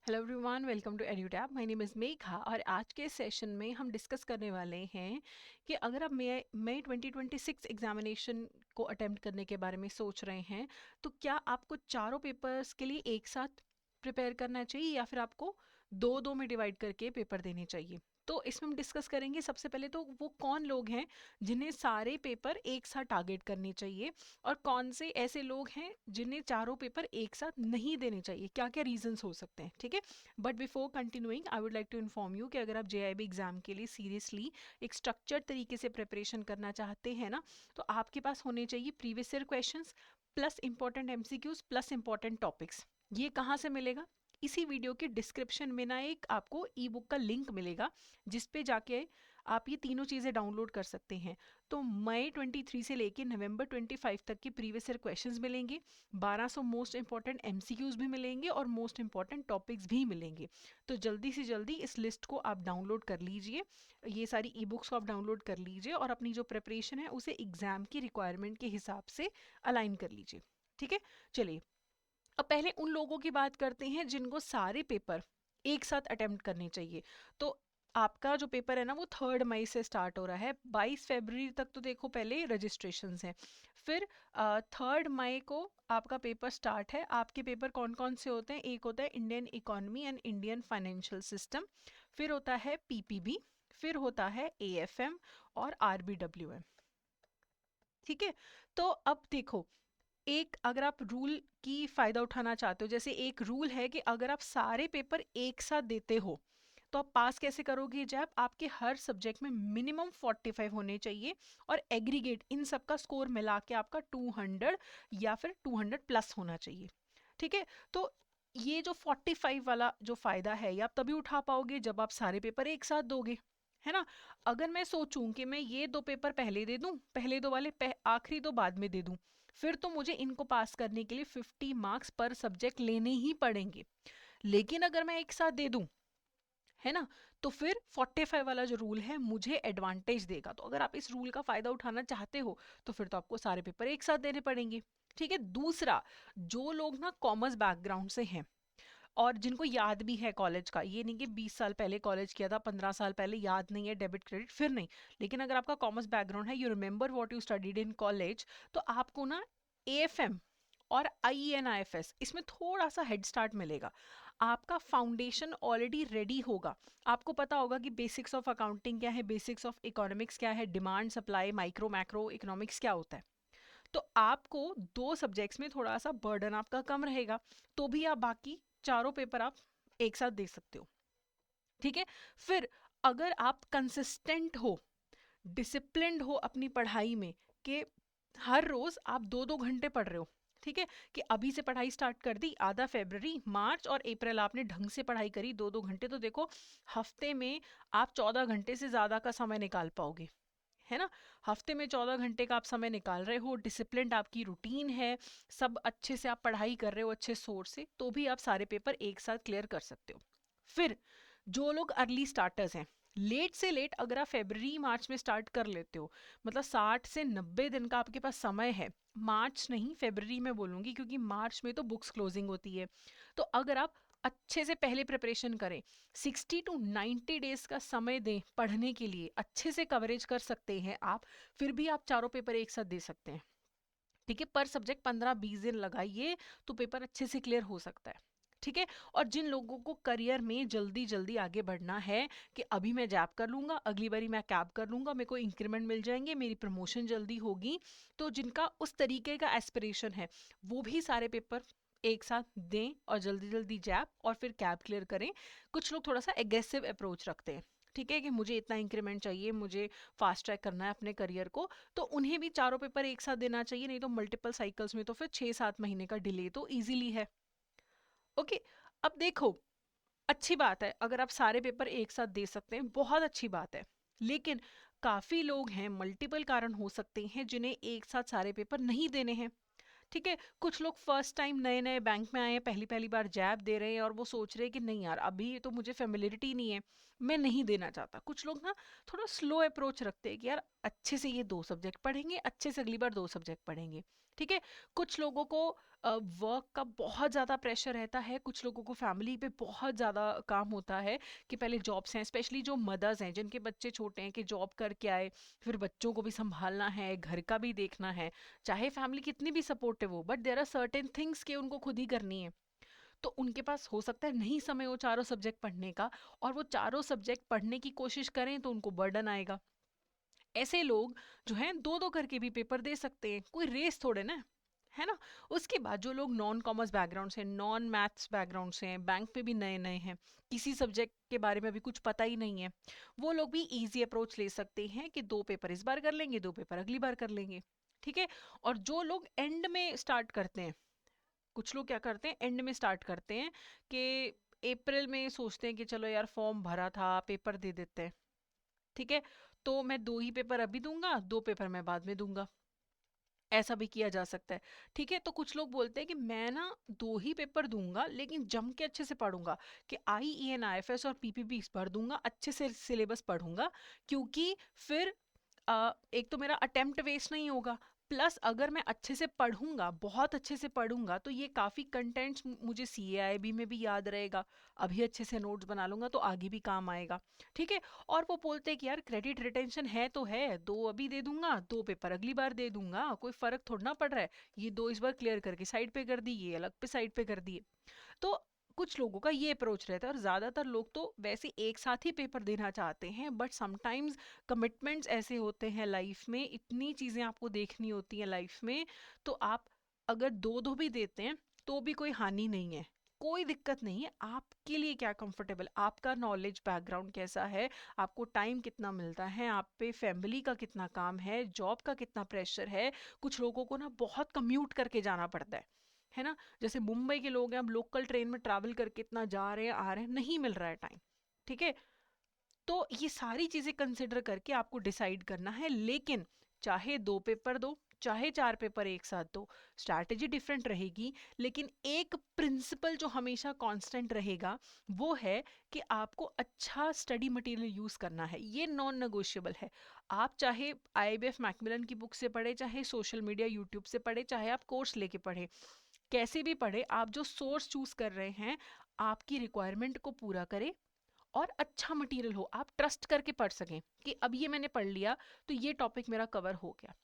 Hello everyone, welcome to Edutab. My name is Megha और आज के सेशन में हम डिस्कस करने वाले हैं कि अगर आप मई 2026 एग्जामिनेशन को अटेम्प्ट करने के बारे में सोच रहे हैं तो क्या आपको चारों पेपर्स के लिए एक साथ प्रिपेयर करना चाहिए या फिर आपको दो दो में डिवाइड करके पेपर देने चाहिए। तो इसमें हम डिस्कस करेंगे सबसे पहले तो वो कौन लोग हैं जिन्हें सारे पेपर एक साथ टारगेट करने चाहिए और कौन से ऐसे लोग हैं जिन्हें चारों पेपर एक साथ नहीं देने चाहिए, क्या क्या रीजंस हो सकते हैं। ठीक है, but before continuing I would like to inform you कि अगर आप जेआईबी एग्जाम के लिए सीरियसली एक स्ट्रक्चर्ड तरीके से प्रिपरेशन करना चाहते हैं ना, तो आपके पास होने चाहिए previous year questions plus important MCQs plus important topics. ये कहाँ से मिलेगा? इसी वीडियो के डिस्क्रिप्शन में ना एक आपको ई बुक का लिंक मिलेगा जिस पे जाके आप ये तीनों चीज़ें डाउनलोड कर सकते हैं। तो मई 23 से लेके नवंबर 25 तक के प्रीवियस ईयर क्वेश्चंस मिलेंगे, 1200 मोस्ट इंपॉर्टेंट एमसीक्यूज भी मिलेंगे और मोस्ट इंपॉर्टेंट टॉपिक्स भी मिलेंगे। तो जल्दी से जल्दी इस लिस्ट को आप डाउनलोड कर लीजिए, ये सारी ई बुक्स को आप डाउनलोड कर लीजिए और अपनी जो प्रिपरेशन है उसे एग्जाम की रिक्वायरमेंट के हिसाब से अलाइन कर लीजिए। ठीक है, चलिए अब पहले उन लोगों की बात करते हैं जिनको सारे पेपर एक साथ अटेम्प्ट करने चाहिए। तो आपका जो पेपर है ना वो 3 मई से स्टार्ट हो रहा है, 22 फरवरी तक तो देखो पहले रजिस्ट्रेशंस हैं। फिर 3 मई को आपका पेपर स्टार्ट है। आपके पेपर कौन कौन से होते हैं? एक होता है Indian economy and Indian financial system, फिर होता है पीपीबी, फिर होता है एएफएम और आरबीडब्ल्यूएम। ठीक है, तो अब देखो, एक अगर आप रूल की फ़ायदा उठाना चाहते हो, जैसे एक रूल है कि अगर आप सारे पेपर एक साथ देते हो तो आप पास कैसे करोगे? जब आपके हर सब्जेक्ट में मिनिमम 45 होने चाहिए और एग्रीगेट इन सब का स्कोर मिला के आपका 200 या फिर 200 प्लस होना चाहिए। ठीक है, तो ये जो 45 वाला जो फ़ायदा है ये आप तभी उठा पाओगे जब आप सारे पेपर एक साथ दोगे, है ना। अगर मैं सोचूं कि मैं ये दो पेपर पहले दे दूं, पहले दो वाले आखिरी दो बाद में दे दूं, फिर तो मुझे इनको पास करने के लिए 50 मार्क्स पर सब्जेक्ट लेने ही पड़ेंगे। लेकिन अगर मैं एक साथ दे दूं, है ना, तो फिर 45 वाला जो रूल है मुझे एडवांटेज देगा। तो अगर आप इस रूल का फायदा उठाना चाहते हो तो फिर तो आपको सारे पेपर एक साथ देने पड़ेंगे। ठीक है, दूसरा, जो लोग ना कॉमर्स बैकग्राउंड से हैं और जिनको याद भी है कॉलेज का, ये नहीं कि 20 साल पहले कॉलेज किया था, 15 साल पहले याद नहीं है डेबिट क्रेडिट, फिर नहीं। लेकिन अगर आपका कॉमर्स बैकग्राउंड है, you remember what you studied in college, तो आपको ना एएफएम और आईएनआईएफएस इसमें थोड़ा सा हेड स्टार्ट मिलेगा। आपका फाउंडेशन ऑलरेडी रेडी होगा। आपको पता होगा कि बेसिक्स ऑफ अकाउंटिंग क्या है, बेसिक्स ऑफ इकोनॉमिक्स क्या है, demand supply micro macro economics क्या होता है। तो आपको दो सब्जेक्ट्स में थोड़ा सा बर्डन आपका कम रहेगा, तो भी आप बाकी चारों पेपर आप एक साथ दे सकते हो। ठीक है, फिर अगर आप कंसिस्टेंट हो, डिसिप्लिन्ड हो अपनी पढ़ाई में, कि हर रोज आप दो दो घंटे पढ़ रहे हो, ठीक है, कि अभी से पढ़ाई स्टार्ट कर दी, आधा फरवरी मार्च और अप्रैल आपने ढंग से पढ़ाई करी दो दो घंटे, तो देखो हफ्ते में आप 14 घंटे से ज़्यादा का समय निकाल पाओगे, है ना। हफ्ते में 14 घंटे का आप समय निकाल रहे हो, डिसिप्लिन आपकी रूटीन है, सब अच्छे से आप पढ़ाई कर रहे हो अच्छे सोर्स से, तो भी आप सारे पेपर एक साथ क्लियर कर सकते हो। फिर जो लोग अर्ली स्टार्टर्स हैं, लेट से लेट अगर आप फरवरी मार्च में स्टार्ट कर लेते हो, मतलब 60 से 90 दिन का आपके पास समय है, मार्च नहीं फरवरी में बोलूँगी क्योंकि मार्च में तो बुक्स क्लोजिंग होती है। तो अगर आप अच्छे से पहले प्रिपरेशन करें, 60 to 90 डेज का समय दें पढ़ने के लिए, अच्छे से कवरेज कर सकते हैं आप, फिर भी आप चारों पेपर एक साथ दे सकते हैं। ठीक है, पर सब्जेक्ट 15-20 दिन लगाइए तो पेपर अच्छे से क्लियर हो सकता है। ठीक है, और जिन लोगों को करियर में जल्दी जल्दी आगे बढ़ना है कि अभी मैं जॉब कर लूँगा, अगली बारी मैं कैब कर लूँगा, मेरे को इंक्रीमेंट मिल जाएंगे, मेरी प्रमोशन जल्दी होगी, तो जिनका उस तरीके का एस्पिरेशन है वो भी सारे पेपर एक साथ दें और जल्दी जल्दी जॉब और फिर कैब क्लियर करें। कुछ लोग थोड़ा सा एग्रेसिव अप्रोच रखते हैं, ठीक है, कि मुझे इतना इंक्रीमेंट चाहिए, मुझे फास्ट ट्रैक करना है अपने करियर को, तो उन्हें भी चारों पेपर एक साथ देना चाहिए, नहीं तो मल्टीपल साइकिल्स में तो फिर 6-7 महीने का डिले तो इजीली है। ओके, अब देखो, अच्छी बात है अगर आप सारे पेपर एक साथ दे सकते हैं, बहुत अच्छी बात है। लेकिन काफ़ी लोग हैं, मल्टीपल कारण हो सकते हैं जिन्हें एक साथ सारे पेपर नहीं देने हैं। ठीक है, कुछ लोग फर्स्ट टाइम नए नए बैंक में आए हैं, पहली पहली बार जैब दे रहे हैं और वो सोच रहे हैं कि नहीं यार अभी तो मुझे फेमिलियरिटी नहीं है, मैं नहीं देना चाहता। कुछ लोग ना थोड़ा स्लो अप्रोच रखते हैं कि यार अच्छे से ये दो सब्जेक्ट पढ़ेंगे, अच्छे से अगली बार दो सब्जेक्ट पढ़ेंगे। ठीक है। कुछ लोगों को वर्क का बहुत ज़्यादा प्रेशर रहता है, कुछ लोगों को फैमिली पे बहुत ज़्यादा काम होता है कि पहले जॉब्स हैं, स्पेशली जो मदर्स हैं जिनके बच्चे छोटे हैं कि जॉब करके आए, फिर बच्चों को भी संभालना है, घर का भी देखना है, चाहे फैमिली कितनी भी सपोर्टिव हो, but there are certain things कि उनको खुद ही करनी है। तो उनके पास हो सकता है नहीं समय हो चारों सब्जेक्ट पढ़ने का, और वो चारों सब्जेक्ट पढ़ने की कोशिश करें तो उनको बर्डन आएगा। ऐसे लोग जो हैं दो दो करके भी पेपर दे सकते हैं, कोई रेस थोड़े ना है ना। उसके बाद जो लोग नॉन कॉमर्स बैकग्राउंड से, नॉन मैथ्स बैकग्राउंड से हैं, बैंक में भी नए नए हैं, किसी सब्जेक्ट के बारे में अभी कुछ पता ही नहीं है, वो लोग भी इजी अप्रोच ले सकते हैं कि दो पेपर इस बार कर लेंगे, दो पेपर अगली बार कर लेंगे। ठीक है। और जो लोग एंड में स्टार्ट करते हैं, कुछ लोग क्या करते हैं एंड में स्टार्ट करते हैं कि अप्रैल में सोचते हैं कि चलो यार फॉर्म भरा था, पेपर दे देते हैं। ठीक है। तो मैं दो ही पेपर अभी दूंगा, दो पेपर मैं बाद में दूंगा, ऐसा भी किया जा सकता है। ठीक है। तो कुछ लोग बोलते हैं कि मैं ना दो ही पेपर दूंगा लेकिन जम के अच्छे से पढ़ूंगा, कि IEN IFS और PPB इस बार दूंगा, अच्छे से सिलेबस पढ़ूंगा, क्योंकि फिर एक तो मेरा अटेम्प्ट वेस्ट नहीं होगा, प्लस अगर मैं अच्छे से पढ़ूंगा, बहुत अच्छे से पढ़ूंगा, तो ये काफ़ी कंटेंट्स मुझे CAIB में भी याद रहेगा, अभी अच्छे से नोट्स बना लूंगा तो आगे भी काम आएगा। ठीक है। और वो बोलते हैं कि यार क्रेडिट रिटेंशन है तो है, दो अभी दे दूंगा, दो पेपर अगली बार दे दूंगा, कोई फर्क थोड़ा ना पड़ रहा है, ये दो इस बार क्लियर करके साइड पे कर दी, ये अलग पे साइड पे कर दिए। तो कुछ लोगों का ये अप्रोच रहता है, और ज़्यादातर लोग तो वैसे एक साथ ही पेपर देना चाहते हैं, बट समटाइम्स कमिटमेंट्स ऐसे होते हैं लाइफ में, इतनी चीज़ें आपको देखनी होती हैं लाइफ में, तो आप अगर दो दो भी देते हैं तो भी कोई हानि नहीं है, कोई दिक्कत नहीं है। आपके लिए क्या कंफर्टेबल, आपका नॉलेज बैकग्राउंड कैसा है, आपको टाइम कितना मिलता है, आप पे फैमिली का कितना काम है, जॉब का कितना प्रेशर है। कुछ लोगों को ना बहुत कम्यूट करके जाना पड़ता है ना। जैसे मुंबई के लोग हैं, अब लोकल ट्रेन में ट्रैवल करके इतना जा रहे हैं आ रहे हैं, नहीं मिल रहा है टाइम। ठीक है। तो ये सारी चीजें कंसिडर करके आपको डिसाइड करना है, लेकिन चाहे दो पेपर दो, चाहे चार पेपर एक साथ दो, स्ट्रैटेजी डिफरेंट रहेगी, लेकिन एक प्रिंसिपल जो हमेशा कांस्टेंट रहेगा वो है कि आपको अच्छा स्टडी मटेरियल यूज करना है, ये नॉन नेगोशिएबल है। आप चाहे IBF मैकमिलन की बुक से पढ़े, चाहे सोशल मीडिया यूट्यूब से पढ़े, चाहे आप कोर्स लेके पढ़े, कैसे भी पढ़े, आप जो सोर्स चूज कर रहे हैं आपकी रिक्वायरमेंट को पूरा करे, और अच्छा मटेरियल हो, आप ट्रस्ट करके पढ़ सकें कि अब ये मैंने पढ़ लिया तो ये टॉपिक मेरा कवर हो गया।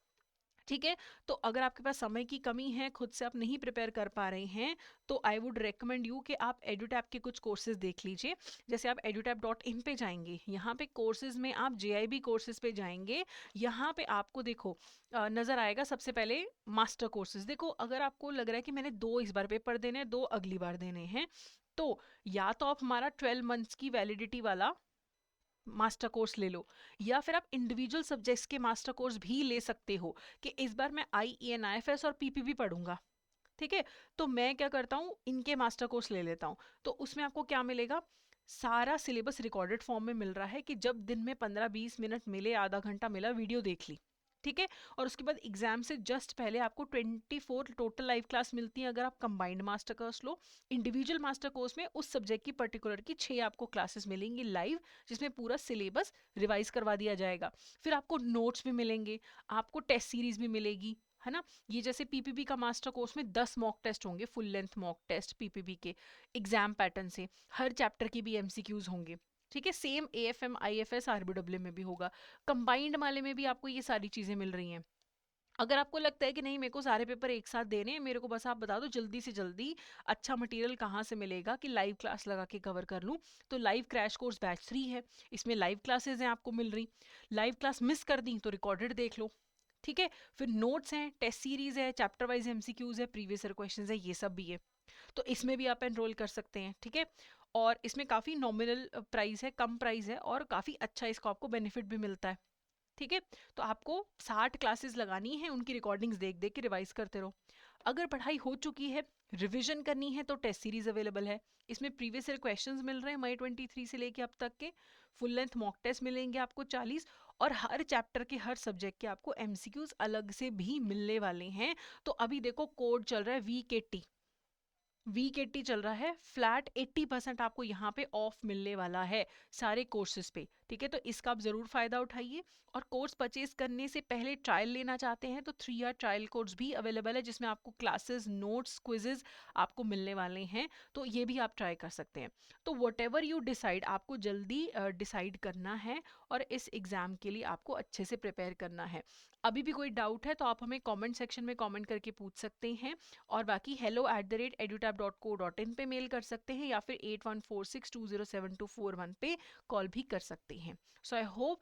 ठीक है। तो अगर आपके पास समय की कमी है, खुद से आप नहीं प्रिपेयर कर पा रहे हैं, तो आई वुड रिकमेंड यू कि आप एडुटैप के कुछ कोर्सेज देख लीजिए। जैसे आप edutap.in पे जाएंगे, यहाँ पे कोर्सेज में आप JIB कोर्सेज पे जाएंगे, यहाँ पे आपको देखो नज़र आएगा सबसे पहले मास्टर कोर्सेज। देखो अगर आपको लग रहा है कि मैंने दो इस बार पेपर देने हैं, दो अगली बार देने हैं, तो या तो आप हमारा 12 मंथ्स की वैलिडिटी वाला मास्टर कोर्स ले लो, या फिर आप इंडिविजुअल सब्जेक्ट्स के मास्टर कोर्स भी ले सकते हो, कि इस बार मैं IEN IFS और PPB पढ़ूंगा। ठीक है। तो मैं क्या करता हूँ, इनके मास्टर कोर्स ले लेता हूँ, तो उसमें आपको क्या मिलेगा, सारा सिलेबस रिकॉर्डेड फॉर्म में मिल रहा है, कि जब दिन में 15-20 मिनट मिले, आधा घंटा मिला, वीडियो देख ली। ठीक है। और उसके बाद एग्जाम से जस्ट पहले आपको 24 टोटल लाइव क्लास मिलती है अगर आप कंबाइंड मास्टर कोर्स लो। इंडिविजुअल मास्टर कोर्स में उस सब्जेक्ट की पर्टिकुलर की 6 आपको क्लासेस मिलेंगी लाइव, जिसमें पूरा सिलेबस रिवाइज करवा दिया जाएगा। फिर आपको नोट्स भी मिलेंगे, आपको टेस्ट सीरीज भी मिलेगी, है ना। ये जैसे PPB का मास्टर कोर्स में 10 मॉक टेस्ट होंगे, full length mock test PPB के एग्जाम पैटर्न से, हर चैप्टर की भी MCQs होंगे। ठीक है। सेम AFM IFS RBW में भी होगा, कंबाइंड वाले में भी आपको ये सारी चीज़ें मिल रही हैं। अगर आपको लगता है कि नहीं मेरे को सारे पेपर एक साथ देने हैं, मेरे को बस आप बता दो जल्दी से जल्दी अच्छा मटेरियल कहाँ से मिलेगा कि लाइव क्लास लगा के कवर कर लूँ, तो लाइव क्रैश कोर्स बैच 3 है, इसमें लाइव क्लासेस हैं आपको मिल रही। लाइव क्लास मिस कर दी तो रिकॉर्डेड देख लो। ठीक है। फिर नोट्स हैं, टेस्ट सीरीज है, चैप्टर वाइज MCQs है, प्रीवियस ईयर क्वेश्चंस है, ये सब भी है, तो इसमें भी आप एनरोल कर सकते हैं। ठीक है। और इसमें काफ़ी नॉमिनल प्राइस है, कम प्राइस है, और काफ़ी अच्छा इसको आपको बेनिफिट भी मिलता है। ठीक है। तो आपको 60 क्लासेस लगानी है, उनकी रिकॉर्डिंग्स देख देख के रिवाइज करते रहो। अगर पढ़ाई हो चुकी है, रिवीजन करनी है, तो टेस्ट सीरीज अवेलेबल है, इसमें प्रीवियस ईयर क्वेश्चंस मिल रहे हैं मई 23 से लेके अब तक के, फुल लेंथ मॉक टेस्ट मिलेंगे आपको 40, और हर चैप्टर के हर सब्जेक्ट के आपको MCQs अलग से भी मिलने वाले हैं। तो अभी देखो कोड चल रहा है VKT, वीक 80 चल रहा है, फ्लैट 80% आपको यहाँ पे ऑफ मिलने वाला है सारे कोर्सेज पे। ठीक है, तो इसका आप ज़रूर फ़ायदा उठाइए। और कोर्स परचेज करने से पहले ट्रायल लेना चाहते हैं तो 3 ईयर ट्रायल कोर्स भी अवेलेबल है, जिसमें आपको क्लासेस, नोट्स, क्विजेज आपको मिलने वाले हैं, तो ये भी आप ट्राई कर सकते हैं। तो वट एवर यू डिसाइड, आपको जल्दी डिसाइड करना है और इस एग्ज़ाम के लिए आपको अच्छे से प्रिपेयर करना है। अभी भी कोई डाउट है तो आप हमें कमेंट सेक्शन में कमेंट करके पूछ सकते हैं। और बाकी hello@edutab.co.in पे मेल कर सकते हैं, या फिर 8146207241 पे कॉल भी कर सकते हैं। सो आई होप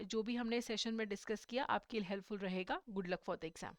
जो भी हमने सेशन में डिस्कस किया आपके लिए हेल्पफुल रहेगा। Good luck for the exam.